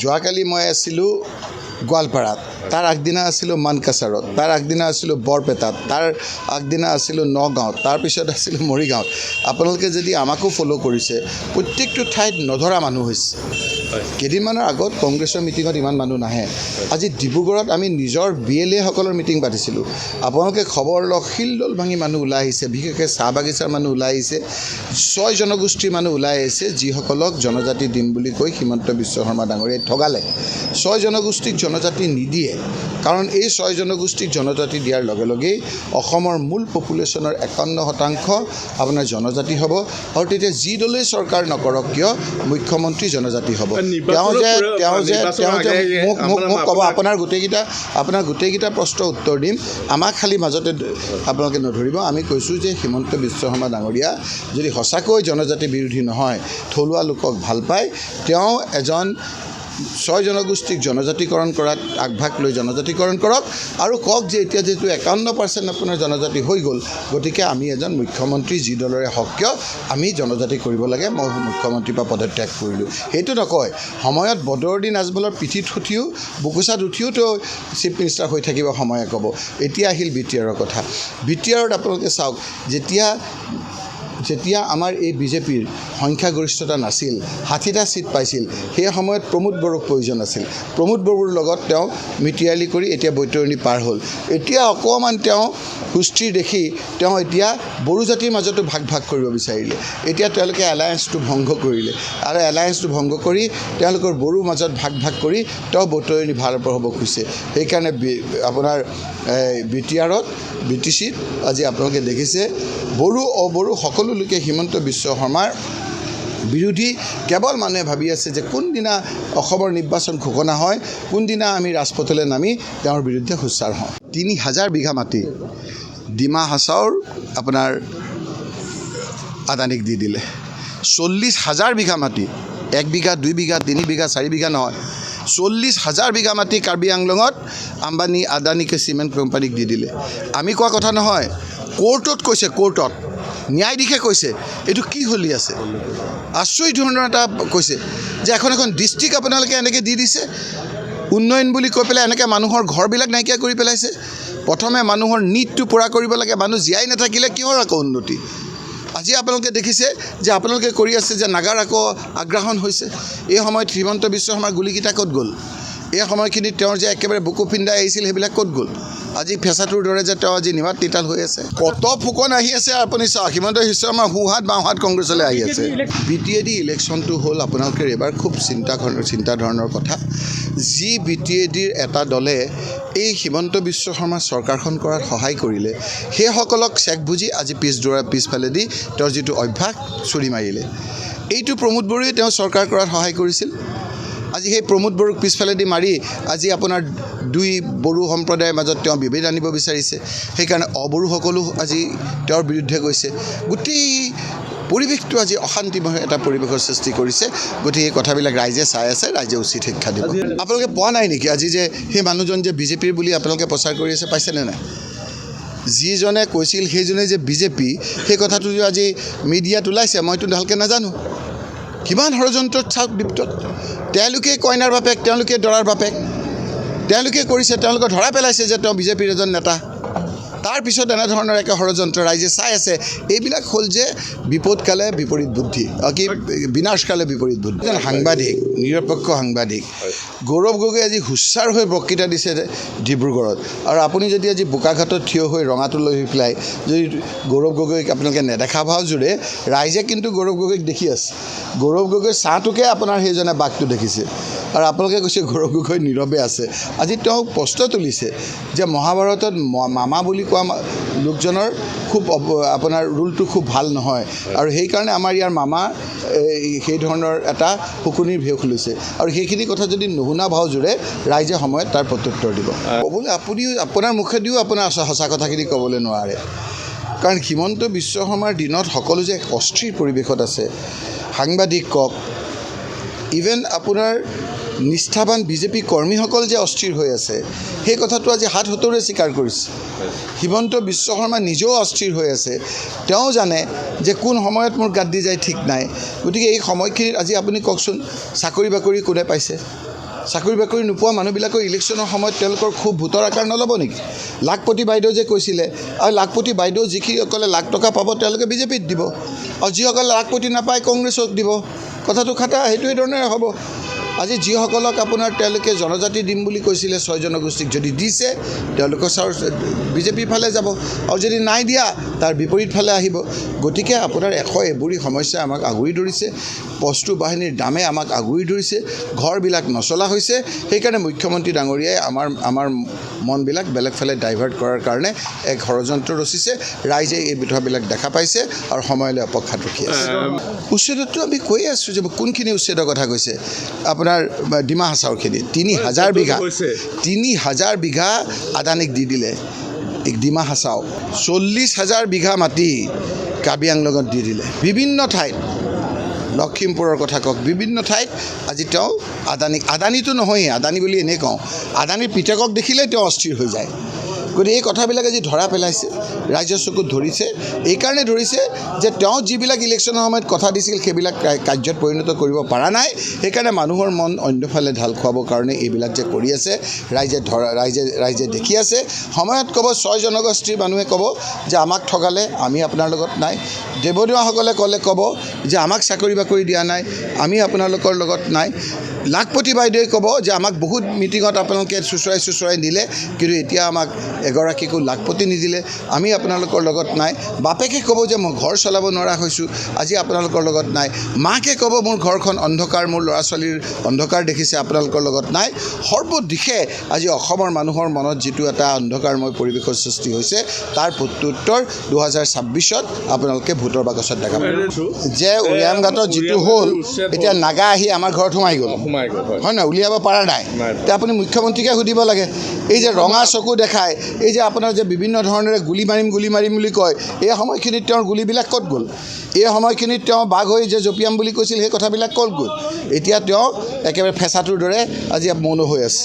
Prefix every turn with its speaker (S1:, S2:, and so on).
S1: যোৱাকালি মই আছিলোঁ গোৱালপাৰাত, তাৰ আগদিনা আছিলোঁ মানকাছাৰত, তাৰ আগদিনা আছিলোঁ বৰপেটাত, তাৰ আগদিনা আছিলোঁ নগাঁৱত, তাৰপিছত আছিলোঁ মৰিগাঁৱত। আপোনালোকে যদি আমাকো ফ'ল' কৰিছে, প্ৰত্যেকটো ঠাইত নধৰা মানুহ হৈছে। কেইদিনমানৰ আগত কংগ্ৰেছৰ মিটিঙত ইমান মানুহ নাহে। আজি ডিব্ৰুগড়ত আমি নিজৰ BLA সকলৰ মিটিং পাতিছিলোঁ। আপোনালোকে খবৰ লওক, শিলডল ভাঙি মানুহ ওলাই আহিছে, বিশেষকৈ চাহ বাগিচাৰ মানুহ ওলাই আহিছে, 6 জনগোষ্ঠীৰ মানুহ ওলাই আহিছে, যিসকলক জনজাতি দিম বুলি কৈ হিমন্ত বিশ্ব শৰ্মা ডাঙৰীয়াই ঠগালে। 6 জনগোষ্ঠীক জনজাতি নিদিয়ে, কাৰণ এই 6 জনগোষ্ঠীক জনজাতি দিয়াৰ লগে লগেই অসমৰ মূল পপুলেশ্যনৰ 51% আপোনাৰ জনজাতি হ'ব, আৰু তেতিয়া যি দলেই চৰকাৰ নকৰক কিয় মুখ্যমন্ত্ৰী জনজাতি হ'ব। তেওঁ যে মোক ক'ব আপোনাৰ গোটেইকেইটা প্ৰশ্নৰ উত্তৰ দিম, আমাক খালি মাজতে আপোনালোকে নধৰিব। আমি কৈছোঁ যে হিমন্ত বিশ্ব শৰ্মা ডাঙৰীয়া যদি সঁচাকৈ জনজাতি বিৰোধী নহয়, থলুৱা লোকক ভাল পায়, তেওঁ এজন 6 জনগোষ্ঠীক জনজাতিকৰণ কৰাত আগভাগ লৈ জনজাতিকৰণ কৰক, আৰু কওক যে এতিয়া যিহেতু 51% আপোনাৰ জনজাতি হৈ গ'ল, গতিকে আমি এজন মুখ্যমন্ত্ৰী যি দলৰে হওক কিয় আমি জনজাতি কৰিব লাগে, মই মুখ্যমন্ত্ৰীৰ পৰা পদত্যাগ কৰিলোঁ, সেইটো নকয়। সময়ত বদৰুদ্দিন আজমলৰ পিঠিত উঠিও বুকুচাত উঠিও তেওঁ চিফ মিনিষ্টাৰ হৈ থাকিব, সময়ে ক'ব। এতিয়া আহিল BTRৰ কথা। BTRত আপোনালোকে চাওক, যেতিয়া আমাৰ এই BJPৰ সংখ্যাগৰিষ্ঠতা নাছিল, 60টা ছিট পাইছিল, সেই সময়ত প্ৰমোদ বড়োক প্ৰয়োজন আছিল। প্ৰমোদ বড়োৰ লগত তেওঁ মিতিৰালি কৰি এতিয়া বৈতৰণি পাৰ হ'ল। এতিয়া অকণমান তেওঁ সুস্থিৰ দেখি তেওঁ এতিয়া বড়ো জাতিৰ মাজতো ভাগ কৰিব বিচাৰিলে। এতিয়া তেওঁলোকে এলায়েন্সটো ভংগ কৰিলে, আৰু এলায়েন্সটো ভংগ কৰি তেওঁলোকৰ বড়োৰ মাজত ভাগ কৰি তেওঁ বৈতৰণি ভাল হ'ব খুজিছে। সেইকাৰণে আপোনাৰ BTRত BTCত আজি আপোনালোকে দেখিছে বড়ো অবড়ো সকলো লোকে হিমন্ত বিশ্ব শৰ্মাৰ বিৰোধী। কেৱল মানুহে ভাবি আছে যে কোনদিনা অসমৰ নিৰ্বাচন ঘোষণা হয়, কোনদিনা আমি ৰাজপথলৈ নামি তেওঁৰ বিৰুদ্ধে সোচ্চাৰ হওঁ। 3000 বিঘা মাটি ডিমা হাছাওৰ আপোনাৰ আদানীক দি দিলে। 40,000 বিঘা মাটি, 1 বিঘা 2 বিঘা 3 বিঘা 4 বিঘা নহয়, 40,000 বিঘা মাটি কাৰ্বি আংলঙত আম্বানী আদানীকে চিমেণ্ট কোম্পানীক দি দিলে। আমি কোৱা কথা নহয়, কোৰ্টত কৈছে, কোৰ্টত ন্যায়াধীশে কৈছে। এইটো কি চলি আছে? আচৰিত ধৰণৰ এটা কৈছে যে এখন ডিষ্ট্ৰিক্ট আপোনালোকে এনেকৈ দি দিছে, উন্নয়ন বুলি কৈ পেলাই এনেকৈ মানুহৰ ঘৰবিলাক নাইকিয়া কৰি পেলাইছে। প্ৰথমে মানুহৰ নিডটো পূৰা কৰিব লাগে, মানুহ জীয়াই নাথাকিলে কিহৰ আকৌ উন্নতি? আজি আপোনালোকে দেখিছে যে আপোনালোকে কৰি আছে যে নাগাৰ আকৌ আগ্ৰাসন হৈছে। এই সময়ত হিমন্ত বিশ্ব শৰ্মাৰ গুলীকেইটা ক'ত গ'ল? এই সময়খিনিত তেওঁৰ যে একেবাৰে বুকু পিন্ধাই আহিছিল, সেইবিলাক ক'ত গ'ল? আজি ফেঁচাটোৰ দৰে যে তেওঁ আজি নিমাত তিতাল হৈ আছে। কত ফুকন আহি আছে আপুনি চাওক। হিমন্ত বিশ্ব শৰ্মাৰ সোঁহাত বাওঁহাত কংগ্ৰেছলৈ আহি আছে। BTAD ইলেকশ্যনটো হ'ল আপোনালোকে এবাৰ খুব চিন্তা ধৰণৰ কথা। যি BTADৰ এটা দলে এই হিমন্ত বিশ্ব শৰ্মাৰ চৰকাৰখন কৰাত সহায় কৰিলে, সেইসকলক চেক বুজি আজি পিছফালেদি তেওঁৰ যিটো অভ্যাস চুৰি মাৰিলে। এইটো প্ৰমোদ বড়োৱে তেওঁ চৰকাৰ কৰাত সহায় কৰিছিল। আজি সেই প্ৰমোদ বড়োক পিছফালেদি মাৰি আজি আপোনাৰ 2 বড়ো সম্প্ৰদায়ৰ মাজত তেওঁ বিভেদ আনিব বিচাৰিছে। সেইকাৰণে অবড়োসকলো আজি তেওঁৰ বিৰুদ্ধে গৈছে। গোটেই পৰিৱেশটো আজি অশান্তিময় এটা পৰিৱেশৰ সৃষ্টি কৰিছে। গতিকে এই কথাবিলাক ৰাইজে চাই আছে, ৰাইজে উচিত শিক্ষা দিব। আপোনালোকে পোৱা নাই নেকি আজি যে সেই মানুহজন যে BJPৰ বুলি আপোনালোকে প্ৰচাৰ কৰি আছে, পাইছেনে নাই? যিজনে কৈছিল সেইজনে যে BJP, সেই কথাটো যে আজি মিডিয়াত ওলাইছে, মইতো ভালকৈ নাজানো। কিমান ষড়যন্ত্ৰত চাওক বিপ্তত। তেওঁলোকে কইনাৰ বাপেক, তেওঁলোকে দৰাৰ বাপেক, তেওঁলোকে কৰিছে, তেওঁলোকে ধৰা পেলাইছে যে তেওঁ BJPৰ এজন নেতা। তাৰপিছত এনেধৰণৰ একে ষড়যন্ত্ৰ ৰাইজে চাই আছে। এইবিলাক হ'ল যে বিপদকালে বিপৰীত বুদ্ধি, কি বিনাশকালে বিপৰীত বুদ্ধি। এজন সাংবাদিক, নিৰপেক্ষ সাংবাদিক গৌৰৱ গগৈ আজি হুচ্চাৰ হৈ বক্তৃতা দিছে ডিব্ৰুগড়ত। আৰু আপুনি যদি আজি বোকাঘাটত থিয় হৈ ৰঙাটো লৈ পেলাই যদি গৌৰৱ গগৈক আপোনালোকে নেদেখা ভাও জোৰে, ৰাইজে কিন্তু গৌৰৱ গগৈক দেখি আছে। গৌৰৱ গগৈৰ ছাঁটোকে আপোনাৰ সেইজনে বাঘটো দেখিছে, আৰু আপোনালোকে কৈছে গৌৰৱ গগৈ নীৰৱে আছে। আজি তেওঁ প্ৰশ্ন তুলিছে যে মহাভাৰতত মামা বুলি কোৱা লোকজনৰ খুব আপোনাৰ ৰোলটো খুব ভাল নহয়, আৰু সেইকাৰণে আমাৰ ইয়াৰ মামা সেই ধৰণৰ এটা শুকুনিৰ ভেষ লৈছে। আৰু সেইখিনি কথা যদি নুশুনা ভাও জোৰে, ৰাইজে সময়ত তাৰ প্ৰত্যুত্তৰ দিব। ক'বলৈ আপুনিও আপোনাৰ মুখেদিও আপোনাৰ সঁচা কথাখিনি ক'বলৈ নোৱাৰে, কাৰণ হিমন্ত বিশ্ব শৰ্মাৰ দিনত সকলো যে অস্থিৰ পৰিৱেশত আছে। সাংবাদিক কওক, ইভেন আপোনাৰ নিষ্ঠাবান BJP কৰ্মীসকল যে অস্থিৰ হৈ আছে, সেই কথাটো আজি হাত হাতৰে স্বীকাৰ কৰিছে। হিমন্ত বিশ্ব শৰ্মা নিজেও অস্থিৰ হৈ আছে। তেওঁ জানে যে কোন সময়ত মোৰ গাত দি যায় ঠিক নাই। গতিকে এই সময়খিনিত আজি আপুনি কওকচোন, চাকৰি বাকৰি কোনে পাইছে? চাকৰি বাকৰি নোপোৱা মানুহবিলাকৰ ইলেকশ্যনৰ সময়ত তেওঁলোকৰ খুব ভোটৰ আকাৰ নল'ব নেকি? লাখপতি বাইদেউ যে কৈছিলে, আৰু লাখপতি বাইদেউ যিসকলে লাখ টকা পাব তেওঁলোকে বিজেপিত দিব, আৰু যিসকলে লাখপতি নাপায় কংগ্ৰেছক দিব। কথাটো খাটা সেইটোৱে ধৰণেৰে হ'ব। আজি যিসকলক আপোনাৰ তেওঁলোকে জনজাতি দিম বুলি কৈছিলে 6 জনগোষ্ঠীক যদি দিছে তেওঁলোকৰ বিজেপিৰ ফালে যাব, আৰু যদি নাই দিয়া তাৰ বিপৰীত ফালে আহিব। গতিকে আপোনাৰ 100 এবুৰি সমস্যাই আমাক আগুৰি ধৰিছে, বস্তু বাহিনীৰ দামে আমাক আগুৰি ধৰিছে, ঘৰবিলাক নচলা হৈছে। সেইকাৰণে মুখ্যমন্ত্ৰী ডাঙৰীয়াই আমাৰ মনবিলাক বেলেগ ফালে ডাইভাৰ্ট কৰাৰ কাৰণে এক ষড়যন্ত্ৰ ৰচিছে। ৰাইজে এই বিষয়বিলাক দেখা পাইছে আৰু সময়লৈ অপেক্ষাত ৰখি আছে। উচ্ছেদতো আমি কৈ আছোঁ যে কোনখিনি উচ্ছেদৰ কথা কৈছে। আপোনাৰ ডিমা হাছাওৰখিনি 30,000 বিঘা আদানীক দি দিলে। ডিমা হাছাও 40,000 বিঘা মাটি কাৰ্বি আংলঙত দি দিলে। বিভিন্ন ঠাইত লখিমপুৰৰ কথা কওক, বিভিন্ন ঠাইত আজি তেওঁ আদানীটো নহয়েই, আদানী বুলি এনেই কওঁ, আদানীৰ পিতেকক দেখিলে তেওঁ অস্থিৰ হৈ যায়। গতিকে এই কথাবিলাক আজি ধৰা পেলাইছে, ৰাইজৰ চকুত ধৰিছে। এইকাৰণে ধৰিছে যে তেওঁ যিবিলাক ইলেকশ্যনৰ সময়ত কথা দিছিল সেইবিলাক কাৰ্যত পৰিণত কৰিব পৰা নাই। সেইকাৰণে মানুহৰ মন অন্যফালে ঢাল খুৱাবৰ কাৰণে এইবিলাক যে কৰি আছে ৰাইজে দেখি আছে। সময়ত ক'ব 6 জনগোষ্ঠীৰ মানুহে ক'ব যে আমাক ঠগালে, আমি আপোনাৰ লগত নাই। দেৱদুৱাসকলে ক'ব যে আমাক চাকৰি বাকৰি দিয়া নাই, আমি আপোনালোকৰ লগত নাই। লাখপতি বাইদেৱে ক'ব যে আমাক বহুত মিটিঙত আপোনালোকে চুচৰাই নিলে, কিন্তু এতিয়া আমাক এগৰাকীকো লাখপতি নিদিলে, আমি আপোনালোকৰ লগত নাই। বাপেকে ক'ব যে মই ঘৰ চলাব নোৱাৰা হৈছোঁ, আজি আপোনালোকৰ লগত নাই। মাকে ক'ব মোৰ ঘৰখন অন্ধকাৰ, মোৰ ল'ৰা ছোৱালীৰ অন্ধকাৰ দেখিছে, আপোনালোকৰ লগত নাই। সৰ্বদিশে আজি অসমৰ মানুহৰ মনত যিটো এটা অন্ধকাৰময় পৰিৱেশৰ সৃষ্টি হৈছে তাৰ প্ৰত্যুত্তৰ 2026ত আপোনালোকে ভোটৰ বাকচত দেখা পাব। যে উৰিয়ামঘাটত যিটো হ'ল, এতিয়া নাগা আহি আমাৰ ঘৰত সোমাই গ'ল, হয় নহয়, উলিয়াব পৰা নাই। এতিয়া আপুনি মুখ্যমন্ত্ৰীকে সুধিব লাগে। এই যে ৰঙা চকু দেখায়, এই যে আপোনাৰ যে বিভিন্ন ধৰণেৰে গুলি মাৰিম বুলি কয়, এই সময়খিনিত তেওঁৰ গুলিবিলাক ক'ত গ'ল? এই সময়খিনিত তেওঁ বাঘ হৈ যে জঁপিয়াম বুলি কৈছিল সেই কথাবিলাক ক'ত গ'ল? এতিয়া তেওঁ একেবাৰে ফেঁচাটোৰ দৰে আজি মৌন হৈ আছে।